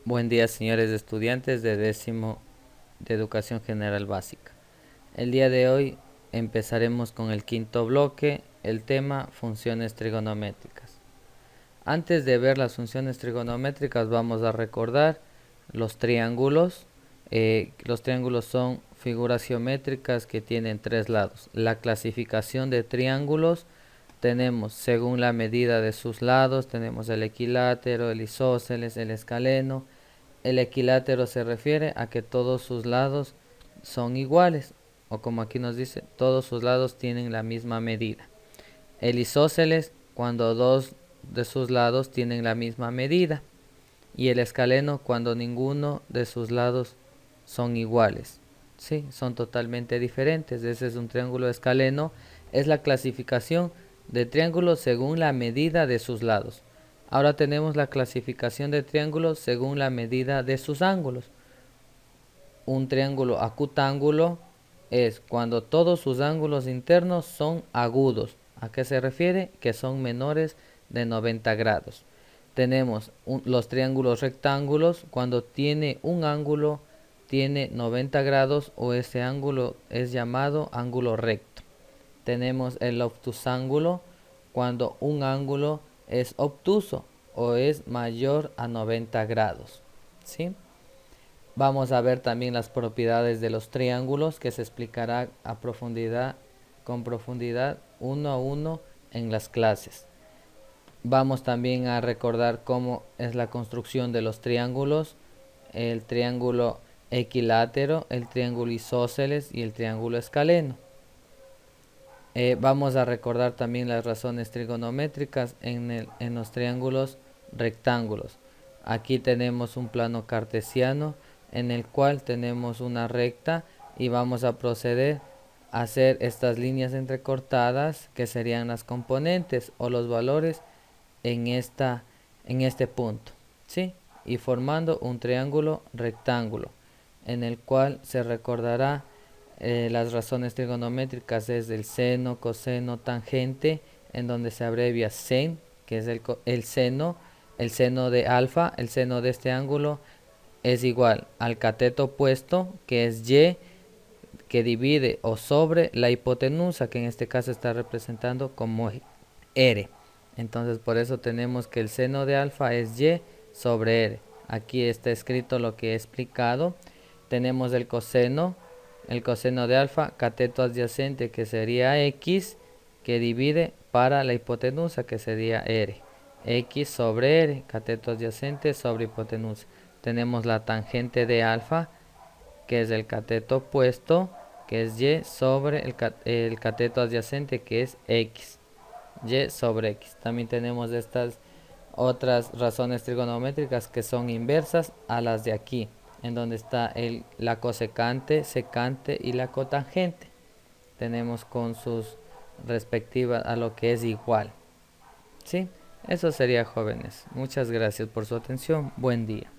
Buen día, señores estudiantes de décimo de Educación General Básica. El día de hoy empezaremos con el quinto bloque, el tema funciones trigonométricas. Antes de ver las funciones trigonométricas vamos a recordar los triángulos. Los triángulos son figuras geométricas que tienen tres lados. La clasificación de triángulos tenemos según la medida de sus lados, tenemos el equilátero, el isósceles, el escaleno. El equilátero se refiere a que todos sus lados son iguales, o como aquí nos dice, todos sus lados tienen la misma medida. El isósceles, cuando dos de sus lados tienen la misma medida. Y el escaleno, cuando ninguno de sus lados son iguales. Sí, son totalmente diferentes. Ese es un triángulo escaleno. Es la clasificación de triángulos según la medida de sus lados. Ahora tenemos la clasificación de triángulos según la medida de sus ángulos. Un triángulo acutángulo es cuando todos sus ángulos internos son agudos. ¿A qué se refiere? Que son menores de 90 grados. Tenemos los triángulos rectángulos cuando tiene un ángulo tiene 90 grados o ese ángulo es llamado ángulo recto. Tenemos el obtusángulo cuando un ángulo es obtuso o es mayor a 90 grados. ¿Sí? Vamos a ver también las propiedades de los triángulos que se explicará con profundidad uno a uno en las clases. Vamos también a recordar cómo es la construcción de los triángulos, el triángulo equilátero, el triángulo isósceles y el triángulo escaleno. Vamos a recordar también las razones trigonométricas en los triángulos rectángulos. Aquí tenemos un plano cartesiano en el cual tenemos una recta y vamos a proceder a hacer estas líneas entrecortadas que serían las componentes o los valores en este punto, ¿sí? Y formando un triángulo rectángulo en el cual se recordará las razones trigonométricas es el seno, coseno, tangente, en donde se abrevia sen, que es el seno de alfa, el seno de este ángulo es igual al cateto opuesto, que es y, que divide o sobre la hipotenusa, que en este caso está representando como r. Entonces por eso tenemos que el seno de alfa es y sobre r. Aquí está escrito lo que he explicado. Tenemos el coseno de alfa, cateto adyacente que sería x, que divide para la hipotenusa que sería r. X sobre r, cateto adyacente sobre hipotenusa. Tenemos la tangente de alfa, que es el cateto opuesto, que es y sobre el cateto adyacente, que es x. Y sobre x. También tenemos estas otras razones trigonométricas que son inversas a las de aquí, en donde está la cosecante, secante y la cotangente. Tenemos con sus respectivas a lo que es igual. ¿Sí? Eso sería, jóvenes. Muchas gracias por su atención. Buen día.